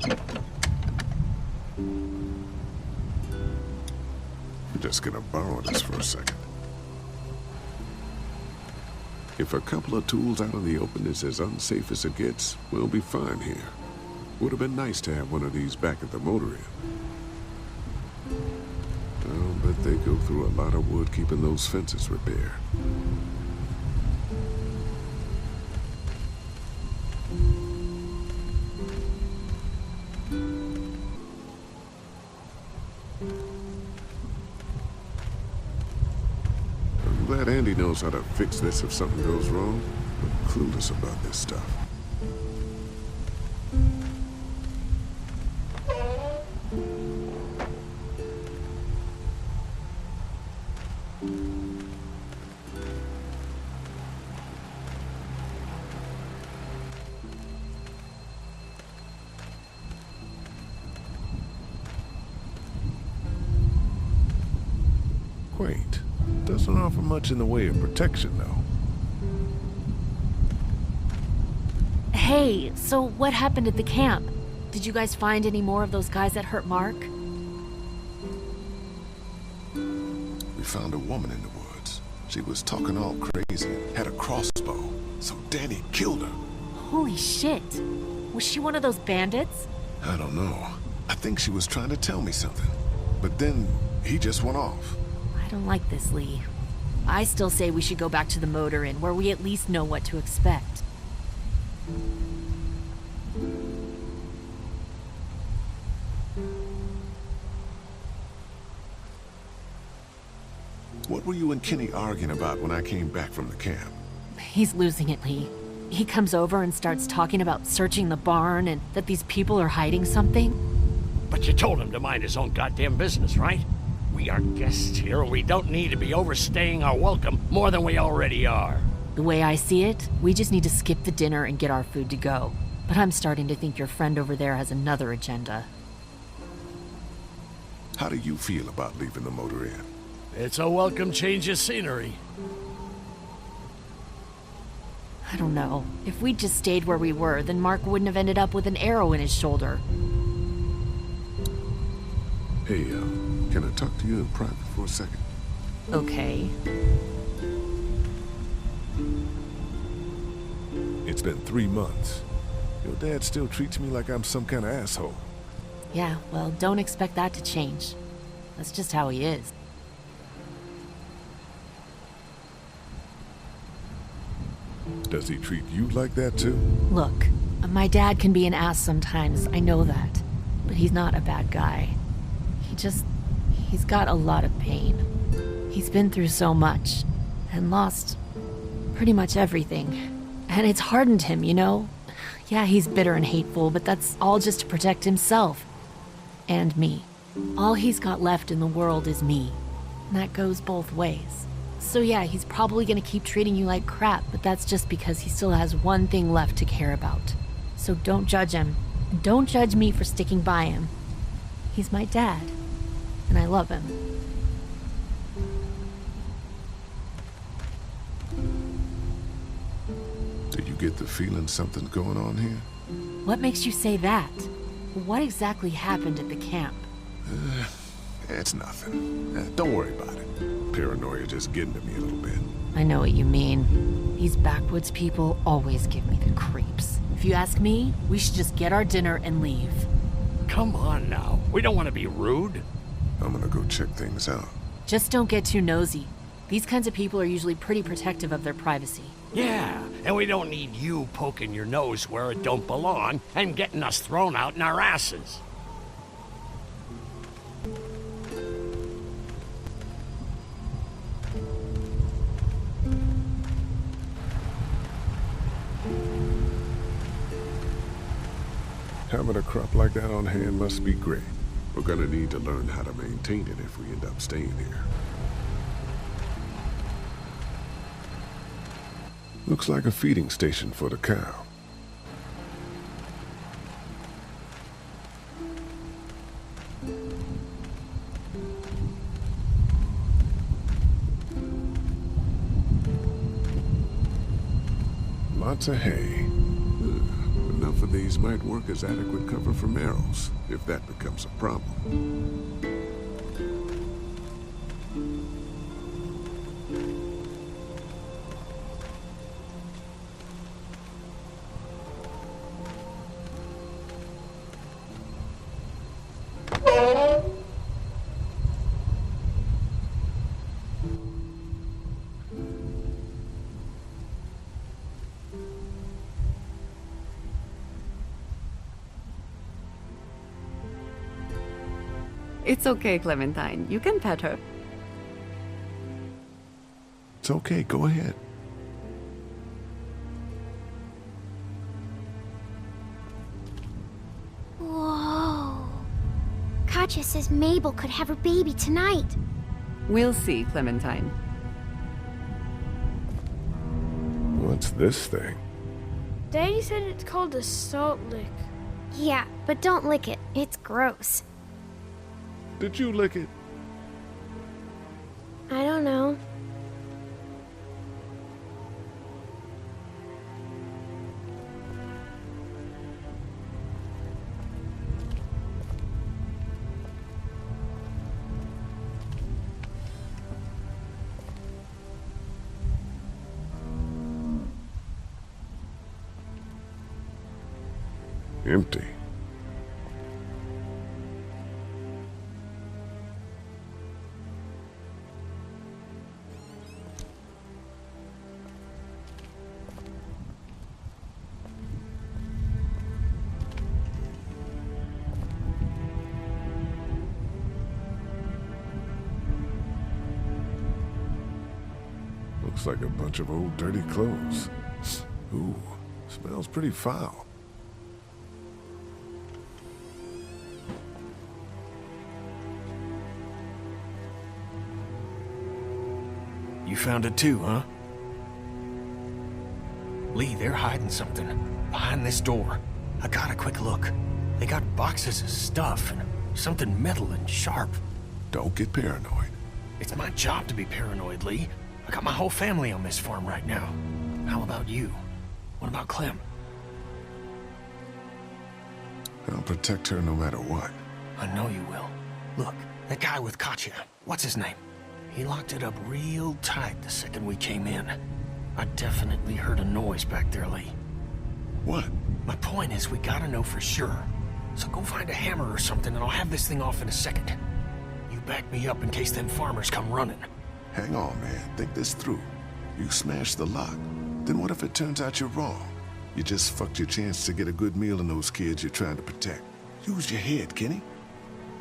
I'm just gonna borrow this for a second. If a couple of tools out in the open is as unsafe as it gets, we'll be fine here. Would have been nice to have one of these back at the motor inn. I'll bet they go through a lot of wood keeping those fences repaired. I'm glad Andy knows how to fix this if something goes wrong, but clueless about this stuff. Quaint. Doesn't offer much in the way of protection, though. Hey, so what happened at the camp? Did you guys find any more of those guys that hurt Mark? We found a woman in the woods. She was talking all crazy, had a crossbow, so Danny killed her. Holy shit. Was she one of those bandits? I don't know. I think she was trying to tell me something. But then, he just went off. I don't like this, Lee. I still say we should go back to the motor inn, where we at least know what to expect. What were you and Kenny arguing about when I came back from the camp? He's losing it, Lee. He comes over and starts talking about searching the barn and that these people are hiding something. But you told him to mind his own goddamn business, right? We are guests here, and we don't need to be overstaying our welcome more than we already are. The way I see it, we just need to skip the dinner and get our food to go. But I'm starting to think your friend over there has another agenda. How do you feel about leaving the motor inn? It's a welcome change of scenery. I don't know. If we'd just stayed where we were, then Mark wouldn't have ended up with an arrow in his shoulder. Hey, can I talk to you in private for a second? Okay. It's been 3 months. Your dad still treats me like I'm some kind of asshole. Yeah, well, don't expect that to change. That's just how he is. Does he treat you like that too? Look, my dad can be an ass sometimes, I know that. But he's not a bad guy. He's got a lot of pain. He's been through so much, and lost pretty much everything. And it's hardened him, you know? Yeah, he's bitter and hateful, but that's all just to protect himself. And me. All he's got left in the world is me. And that goes both ways. So yeah, he's probably gonna keep treating you like crap, but that's just because he still has one thing left to care about. So don't judge him. And don't judge me for sticking by him. He's my dad. And I love him. Do you get the feeling something's going on here? What makes you say that? What exactly happened at the camp? It's nothing. Don't worry about it. Paranoia just getting to me a little bit. I know what you mean. These backwoods people always give me the creeps. If you ask me, we should just get our dinner and leave. Come on now. We don't want to be rude. I'm gonna go check things out. Just don't get too nosy. These kinds of people are usually pretty protective of their privacy. Yeah, and we don't need you poking your nose where it don't belong and getting us thrown out in our asses. Having a crop like that on hand must be great. We're gonna need to learn how to maintain it if we end up staying here. Looks like a feeding station for the cow. Lots of hay. Enough for of these might work as adequate cover for arrows, if that becomes a problem. It's okay, Clementine. You can pet her. It's okay, go ahead. Whoa. Katya says Mabel could have her baby tonight. We'll see, Clementine. What's this thing? Daddy said it's called a salt lick. Yeah, but don't lick it. It's gross. Did you lick it? I don't know. Empty. Looks like a bunch of old dirty clothes. Ooh, smells pretty foul. You found it too, huh? Lee, they're hiding something behind this door. I got a quick look. They got boxes of stuff and something metal and sharp. Don't get paranoid. It's my job to be paranoid, Lee. I got my whole family on this farm right now. How about you? What about Clem? I'll protect her no matter what. I know you will. Look, that guy with Katya, what's his name? He locked it up real tight the second we came in. I definitely heard a noise back there, Lee. What? My point is, we gotta know for sure. So go find a hammer or something and I'll have this thing off in a second. You back me up in case them farmers come running. Hang on, man. Think this through. You smashed the lock. Then what if it turns out you're wrong? You just fucked your chance to get a good meal in those kids you're trying to protect. Use your head, Kenny.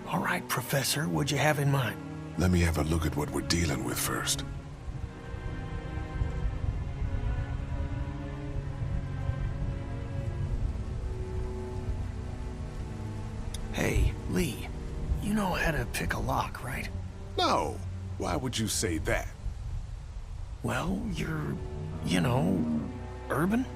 All right, Professor, what'd you have in mind? Let me have a look at what we're dealing with first. Hey, Lee, you know how to pick a lock, right? No. Why would you say that? Well, you're, you know, urban?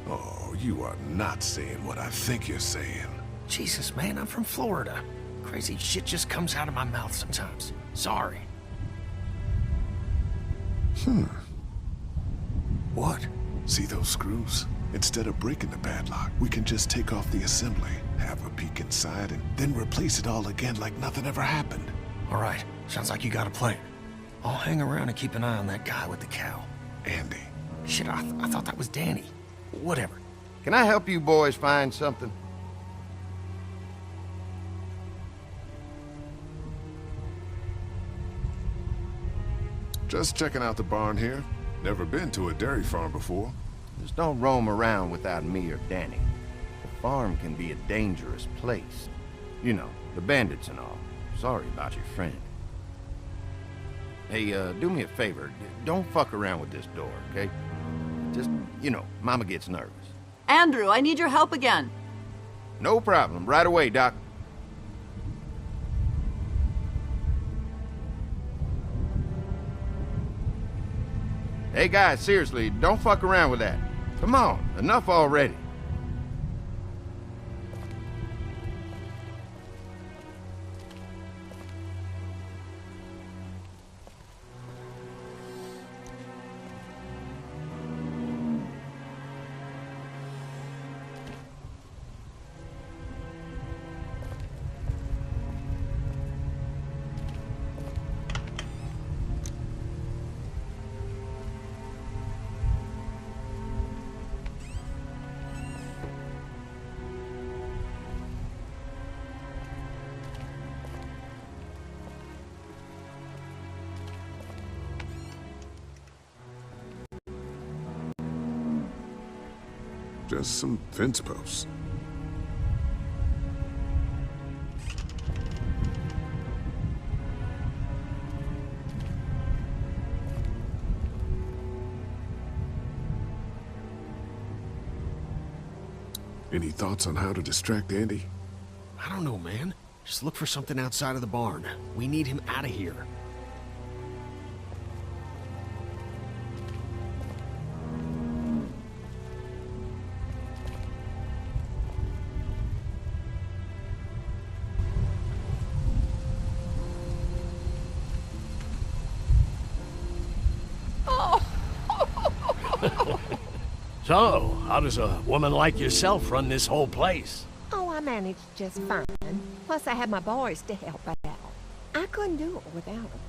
Oh, you are not saying what I think you're saying. Jesus, man, I'm from Florida. Crazy shit just comes out of my mouth sometimes. Sorry. What? See those screws? Instead of breaking the padlock, we can just take off the assembly, have a peek inside, and then replace it all again like nothing ever happened. All right, sounds like you got a plan. I'll hang around and keep an eye on that guy with the cow. Andy. Shit, I thought that was Danny. Whatever. Can I help you boys find something? Just checking out the barn here. Never been to a dairy farm before. Just don't roam around without me or Danny. The farm can be a dangerous place. You know, the bandits and all. Sorry about your friend. Hey, do me a favor. Don't fuck around with this door, okay? Just, you know, Mama gets nervous. Andrew, I need your help again. No problem. Right away, Doc. Hey, guys, seriously, don't fuck around with that. Come on, enough already. Just some fence posts. Any thoughts on how to distract Andy? I don't know, man. Just look for something outside of the barn. We need him out of here. So, how does a woman like yourself run this whole place? Oh, I managed just fine. Plus, I had my boys to help out. I couldn't do it without them.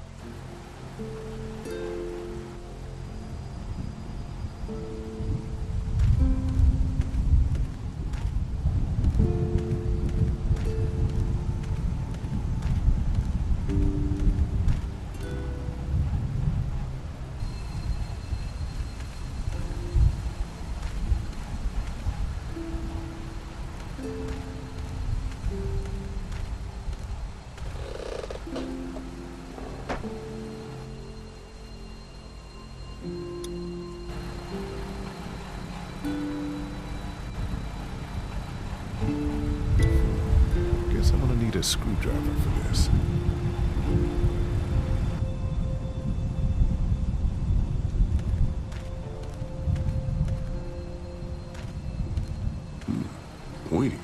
Guess I'm gonna need a screwdriver for this. Pointy.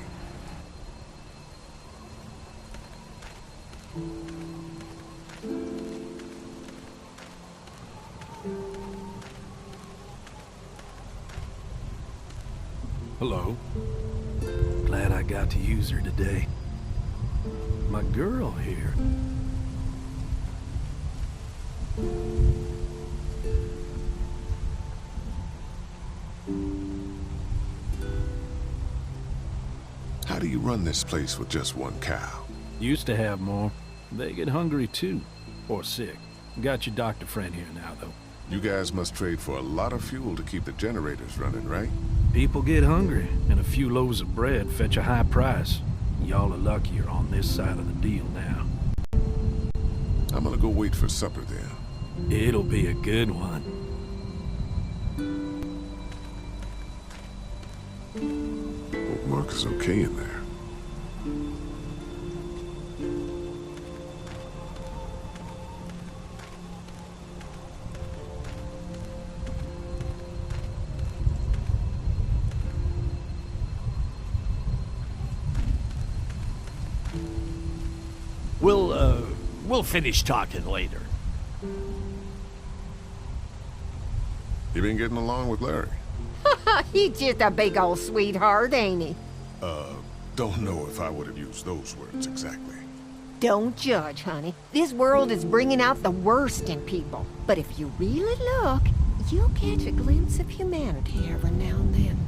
Hello. Glad I got to use her today. My girl here. How do you run this place with just one cow? Used to have more. They get hungry too. Or sick. Got your doctor friend here now, though. You guys must trade for a lot of fuel to keep the generators running, right? People get hungry, and a few loaves of bread fetch a high price. Y'all are luckier on this side of the deal now. I'm gonna go wait for supper then. It'll be a good one. Hope Mark is okay in there. We'll finish talking later. You been getting along with Larry? He's just a big old sweetheart, ain't he? Don't know if I would have used those words exactly. Don't judge, honey. This world is bringing out the worst in people. But if you really look, you'll catch a glimpse of humanity every now and then.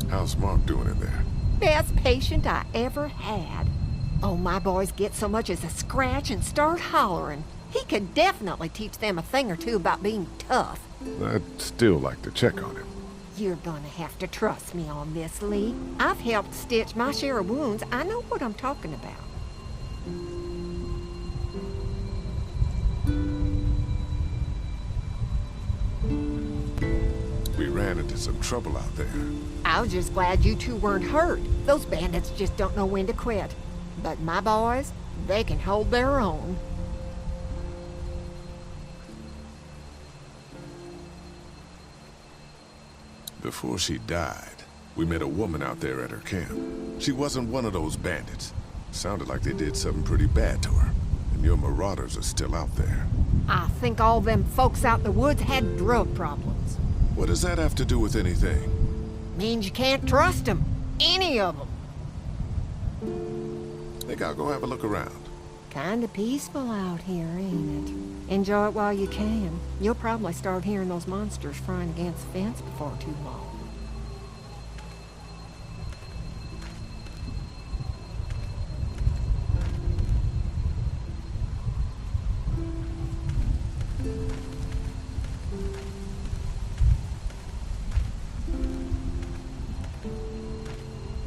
How's Mark doing in there? Best patient I ever had. Oh, my boys get so much as a scratch and start hollering. He could definitely teach them a thing or two about being tough. I'd still like to check on him. You're gonna have to trust me on this, Lee. I've helped stitch my share of wounds. I know what I'm talking about. We ran into some trouble out there. I was just glad you two weren't hurt. Those bandits just don't know when to quit. But my boys, they can hold their own. Before she died, we met a woman out there at her camp. She wasn't one of those bandits. Sounded like they did something pretty bad to her. And your marauders are still out there. I think all them folks out in the woods had drug problems. What does that have to do with anything? Means you can't trust them. Any of them. Think I'll go have a look around. Kinda peaceful out here, ain't it? Enjoy it while you can. You'll probably start hearing those monsters frying against the fence before too long.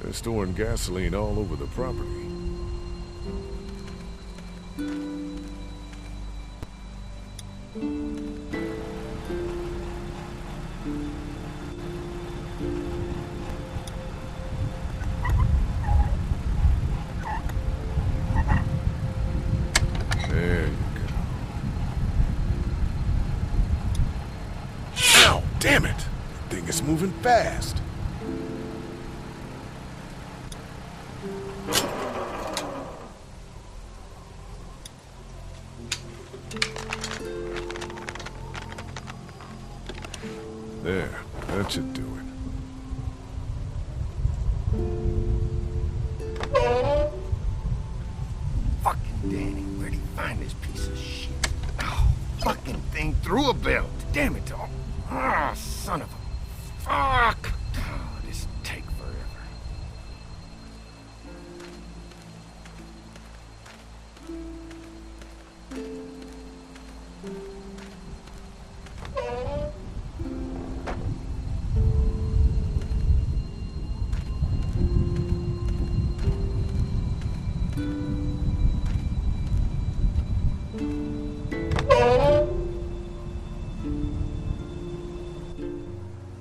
They're storing gasoline all over the property. There you go. Ow! Damn it! The thing is moving fast. There, that should do it. Fucking Danny, where'd he find this piece of shit? Oh, fucking thing through a belt. Damn it all. Ah, son of a... Fuck! Oh, this take forever.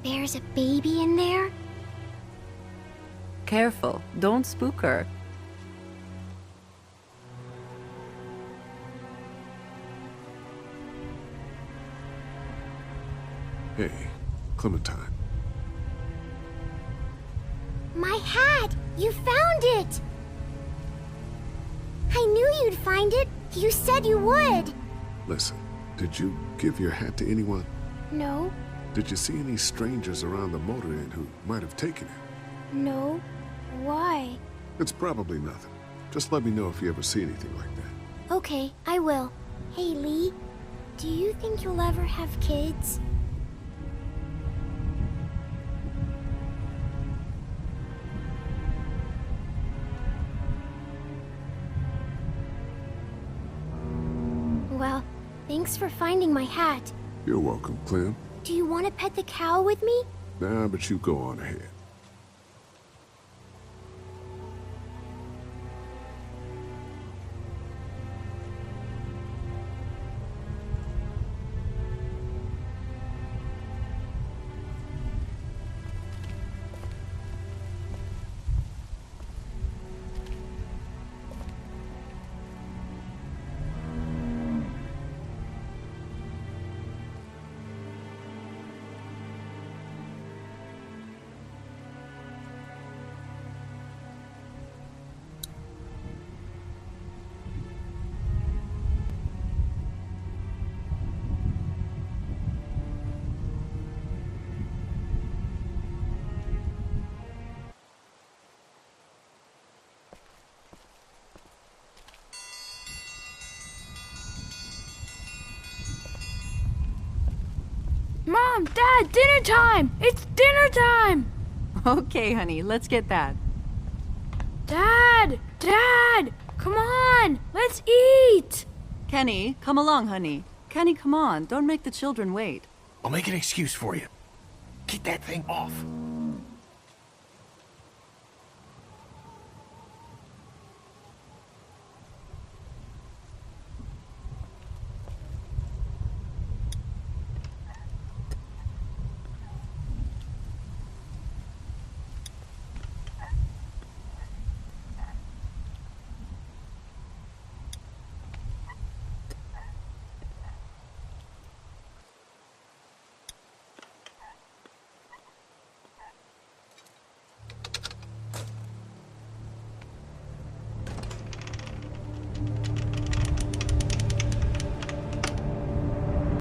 There's a baby in there? Careful, don't spook her. Hey, Clementine. My hat! You found it! I knew you'd find it. You said you would. Listen, did you give your hat to anyone? No, Did you see any strangers around the motor inn who might have taken it? no. Why? It's probably nothing. Just let me know if you ever see anything like that. Okay, I will. Hey, Lee. Do you think you'll ever have kids? Well, thanks for finding my hat. You're welcome, Clem. Do you want to pet the cow with me? Nah, but you go on ahead. Mom, Dad, dinner time! It's dinner time! Okay, honey, let's get that. Dad! Dad! Come on! Let's eat! Kenny, come along, honey. Kenny, come on. Don't make the children wait. I'll make an excuse for you. Get that thing off.